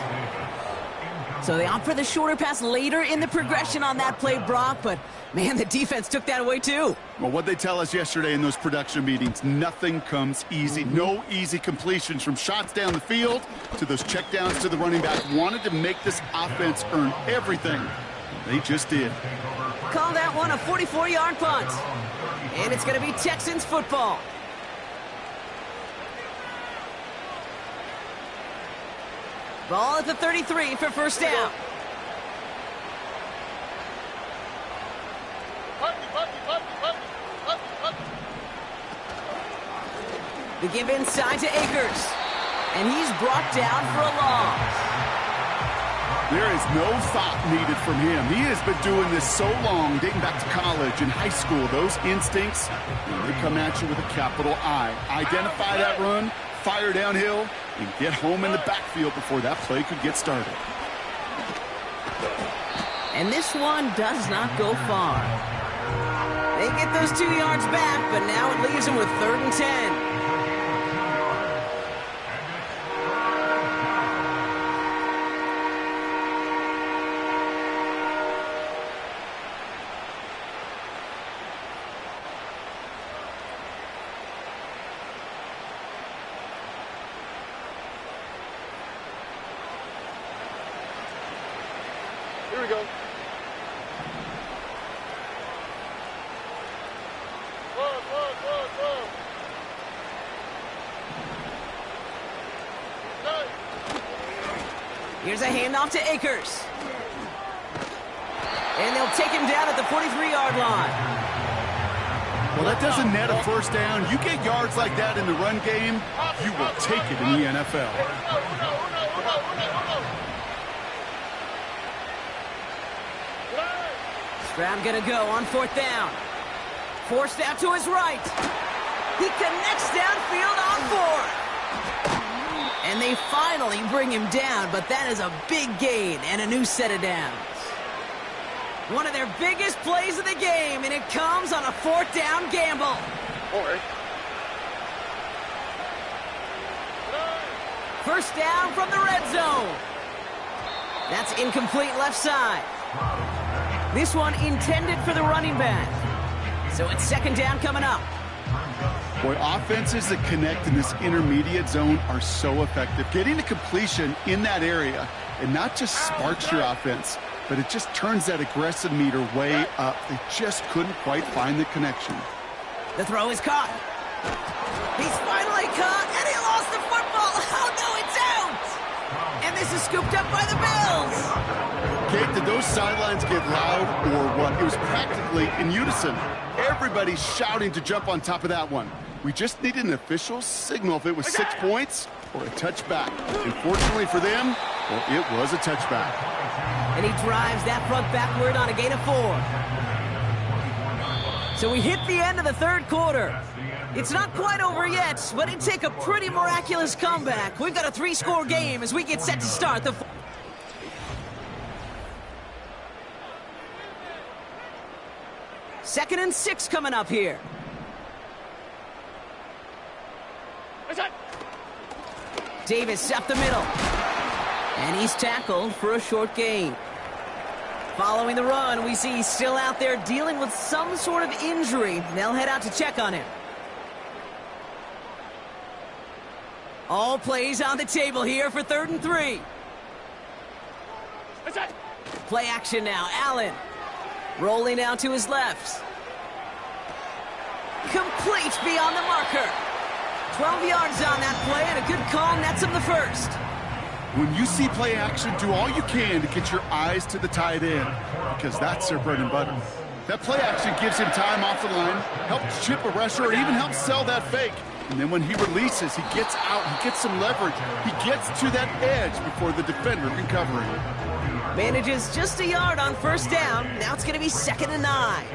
So they opt for the shorter pass later in the progression on that play, Brock. But, man, the defense took that away, too. Well, what they tell us yesterday in those production meetings, nothing comes easy. No easy completions from shots down the field to those checkdowns to the running back. Wanted to make this offense earn everything. They just did. Call that one a 44-yard punt. And it's going to be Texans football. Ball at the 33 for 1st down. The give inside to Akers. And he's brought down for a loss. There is no thought needed from him. He has been doing this so long, dating back to college and high school. Those instincts, they come at you with a capital I. Identify that run, fire downhill, and get home in the backfield before that play could get started. And this one does not go far. They get those 2 yards back, but now it leaves them with 3rd and 10. Here we go. Here's a handoff to Akers. And they'll take him down at the 43-yard line. Well, that doesn't net a first down. You get yards like that in the run game, you will take it in the NFL. Stroud gonna go on 4th down. Forced out to his right. He connects downfield on 4th. And they finally bring him down, but that is a big gain and a new set of downs. One of their biggest plays of the game, and it comes on a 4th down gamble. First down from the red zone. That's incomplete left side. This one intended for the running back. So it's 2nd down coming up. Boy, offenses that connect in this intermediate zone are so effective. Getting the completion in that area, and not just sparks your offense, but it just turns that aggressive meter way up. They just couldn't quite find the connection. The throw is caught. He's finally caught, and he lost the football. Oh, no, it's out! And this is scooped up by the Bills. Kate, did those sidelines get loud or what? It was practically in unison. Everybody's shouting to jump on top of that one. We just needed an official signal if it was 6 points or a touchback. And fortunately for them, well, it was a touchback. And he drives that front backward on a gain of 4. So we hit the end of the 3rd quarter. It's not quite over yet, but it'd take a pretty miraculous comeback. We've got a 3-score game as we get set to start the... 2nd and 6 coming up here. Davis up the middle. And he's tackled for a short gain. Following the run, we see he's still out there dealing with some sort of injury. They'll head out to check on him. All plays on the table here for 3rd and 3. Play action now. Allen. Rolling out to his left. Complete beyond the marker. 12 yards on that play, and a good call nets him the first. When you see play action, do all you can to get your eyes to the tight end, because that's their bread and butter. That play action gives him time off the line, helps chip a rusher, or even helps sell that fake. And then when he releases, he gets out, he gets some leverage. He gets to that edge before the defender can cover him. Manages just a yard on 1st down. Now it's going to be 2nd and 9.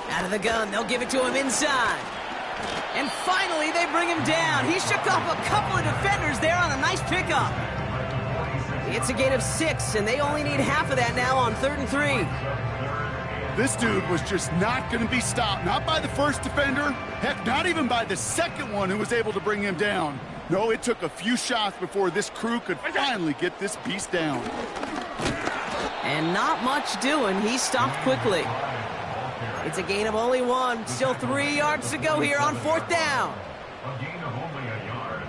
Out of the gun, they'll give it to him inside. And finally, they bring him down. He shook off a couple of defenders there on a nice pickup. It's a gain of 6, and they only need half of that now on 3rd and 3. This dude was just not going to be stopped. Not by the first defender. Heck, not even by the second one who was able to bring him down. No, it took a few shots before this crew could finally get this beast down. And not much doing. He stopped quickly. It's a gain of only 1. Still 3 yards to go here on 4th down. A gain of only a yard.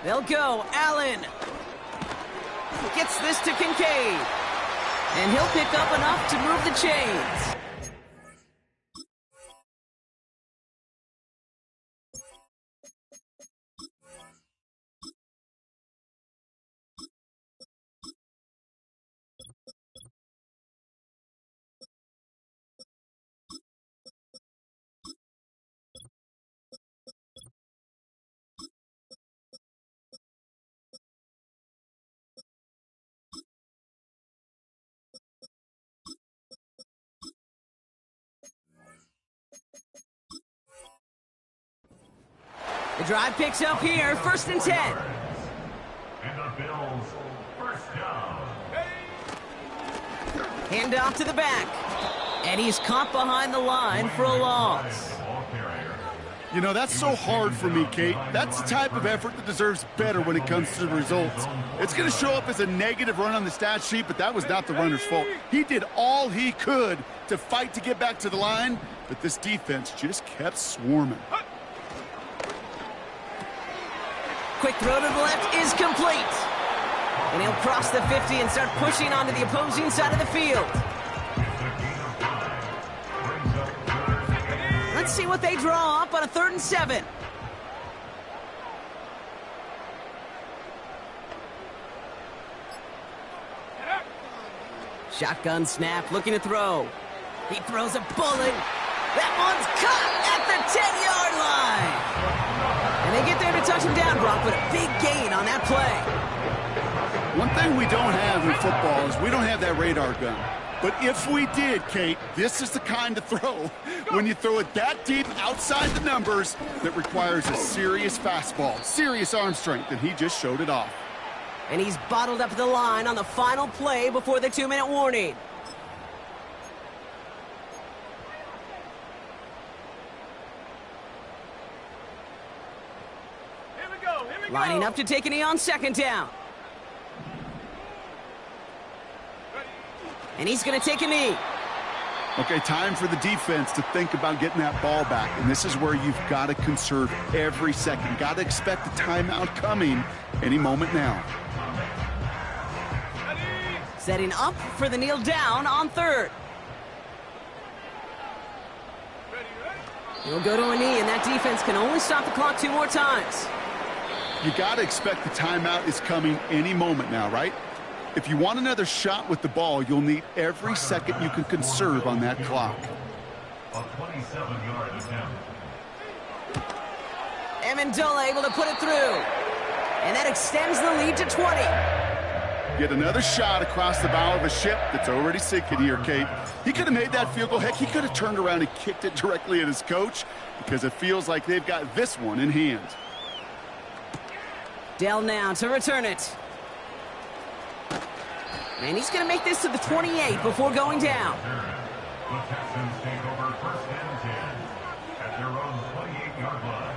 They'll go. Allen gets this to Kincaid. And he'll pick up enough to move the chains. The drive picks up here, 1st and 10. And the Bills, first down. Hand off to the back. And he's caught behind the line for a loss. You know, that's so hard for me, Kate. That's the type of effort that deserves better when it comes to the results. It's going to show up as a negative run on the stat sheet, but that was not the runner's fault. He did all he could to fight to get back to the line, but this defense just kept swarming. Quick throw to the left is complete. And he'll cross the 50 and start pushing onto the opposing side of the field. Let's see what they draw up on a 3rd and 7. Shotgun snap, looking to throw. He throws a bullet. That one's caught at the 10-yard line. And they get there to touch him down, Brock, with a big gain on that play. One thing we don't have in football is we don't have that radar gun. But if we did, Kate, this is the kind of throw, when you throw it that deep outside the numbers, that requires a serious fastball, serious arm strength, and he just showed it off. And he's bottled up at the line on the final play before the 2-minute warning. Here we go. Lining up to take a knee on 2nd down. And he's going to take a knee. Okay, time for the defense to think about getting that ball back. And this is where you've got to conserve every second. Got to expect a timeout coming any moment now. Setting up for the kneel down on 3rd. He'll go to a knee, and that defense can only stop the clock 2 more times. You got to expect the timeout is coming any moment now, right? If you want another shot with the ball, you'll need every second you can conserve on that clock. A 27-yard attempt. Amendola able to put it through. And that extends the lead to 20. Get another shot across the bow of a ship that's already sinking here, Kate. He could have made that field goal. Heck, he could have turned around and kicked it directly at his coach because it feels like they've got this one in hand. Dell now to return it. And he's going to make this to the 28 before going down. The Texans take over 1st and 10 at their own 28-yard line.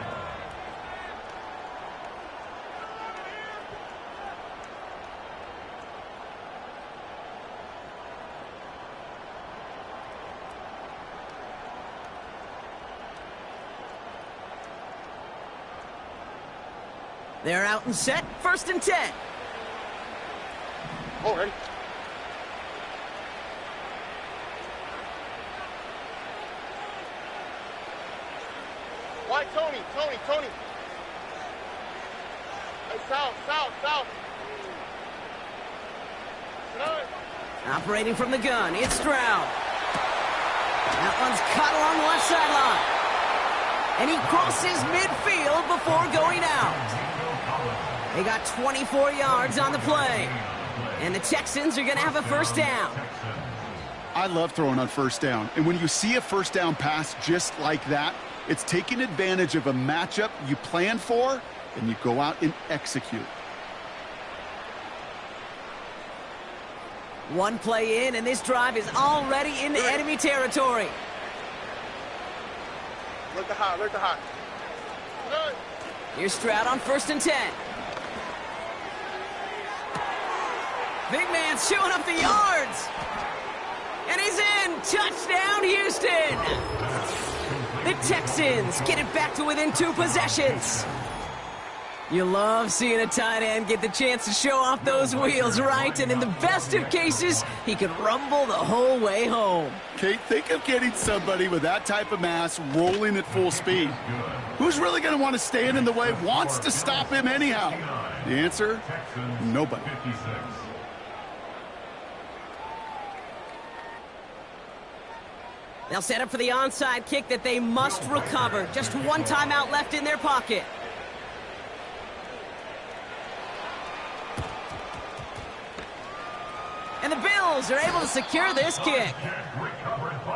They're out and set, 1st and 10. Oh, ready? Why, Tony? Hey, south. Operating from the gun, it's Stroud. That one's caught along the left sideline. And he crosses midfield before going out. They got 24 yards on the play. And the Texans are going to have a 1st down. I love throwing on 1st down. And when you see a 1st down pass just like that, it's taking advantage of a matchup you plan for, and you go out and execute. One play in, and this drive is already into enemy territory. Alert the hot. Here's Stroud on 1st and 10. Big man showing up the yards. And he's in. Touchdown, Houston. The Texans get it back to within 2 possessions. You love seeing a tight end get the chance to show off those wheels, right? And in the best of cases, he could rumble the whole way home. Kate, think of getting somebody with that type of mass rolling at full speed. Who's really going to want to stand in the way, wants to stop him anyhow? The answer? Nobody. They'll set up for the onside kick that they must recover. Just 1 timeout left in their pocket. And the Bills Bills are able to secure this kick.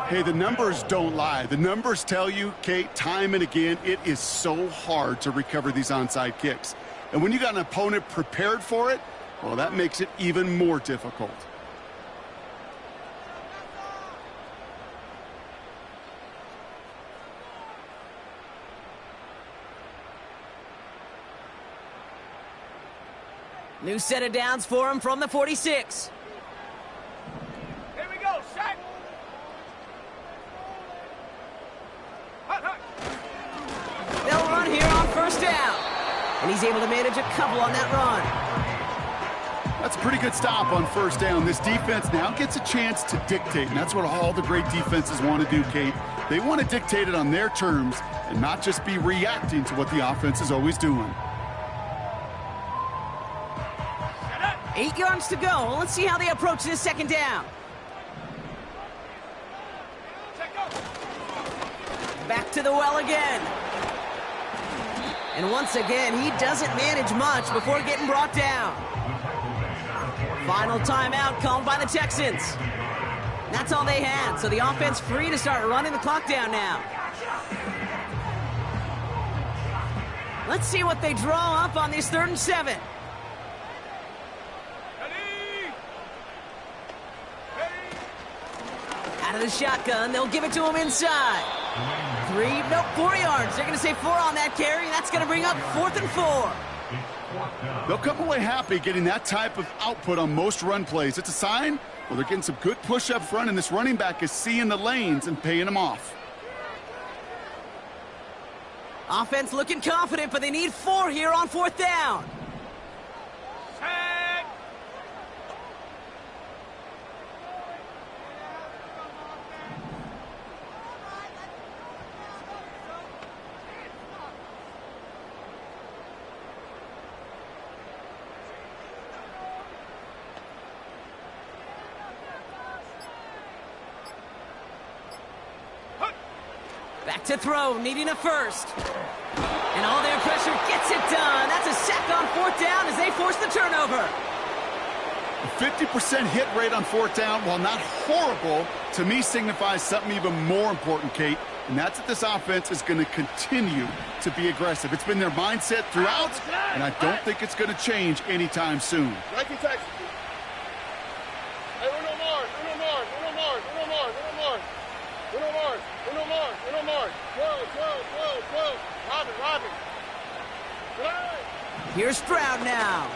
Hey, the numbers don't lie. The numbers tell you, Kate, time and again, it is so hard to recover these onside kicks. And when you got an opponent prepared for it, well, that makes it even more difficult. New set of downs for him from the 46. Here we go, Shaq. They'll run here on first down. And he's able to manage a couple on that run. That's a pretty good stop on first down. This defense now gets a chance to dictate, and that's what all the great defenses want to do, Kate. They want to dictate it on their terms and not just be reacting to what the offense is always doing. 8 yards to go. Let's see how they approach this second down. Back to the well again. And once again, he doesn't manage much before getting brought down. Final timeout called by the Texans. That's all they had, so the offense free to start running the clock down now. Let's see what they draw up on this 3rd and 7. Out of the shotgun, they'll give it to him inside. 4 yards. They're going to say 4 on that carry. That's going to bring up 4th and 4. They'll come away happy getting that type of output on most run plays. It's a sign, well, they're getting some good push up front, and this running back is seeing the lanes and paying them off. Offense looking confident, but they need 4 here on 4th down. Back to throw, needing a first. And all their pressure gets it done. That's a sack on 4th down as they force the turnover. A 50% hit rate on 4th down, while not horrible, to me signifies something even more important, Kate, and that's that this offense is going to continue to be aggressive. It's been their mindset throughout, and I don't think it's going to change anytime soon. Nike Texas. Hey, Uno Mars, Uno Mars, Uno Mars, Uno Mars, Uno Mars. Uno Mars, Uno Mars, Uno Mars. 12. Robin. Here's Stroud now.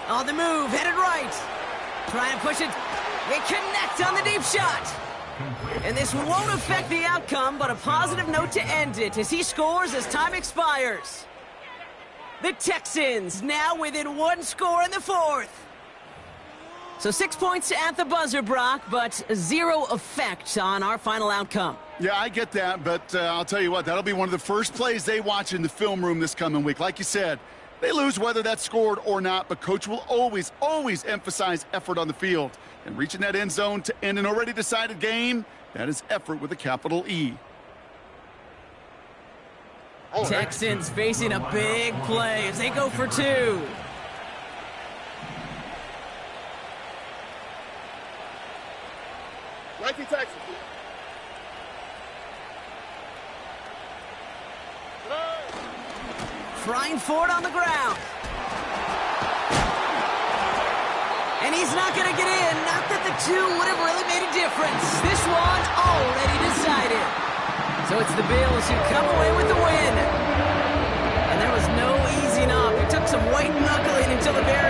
On the move, headed right. Trying to push it. They connect on the deep shot. And this won't affect the outcome, but a positive note to end it as he scores as time expires. The Texans now within 1 score in the 4th. So 6 points at the buzzer, Brock, but 0 effect on our final outcome. Yeah, I get that, but I'll tell you what, that'll be one of the first plays they watch in the film room this coming week. Like you said, they lose whether that's scored or not, but Coach will always emphasize effort on the field. And reaching that end zone to end an already decided game, that is effort with a capital E. Texans facing a big play as they go for 2. Nike Texas. Frying Ford on the ground. And he's not going to get in. Not that the 2 would have really made a difference. This one already decided. So it's the Bills who come away with the win. And there was no easing up. It took some white knuckling until the very end.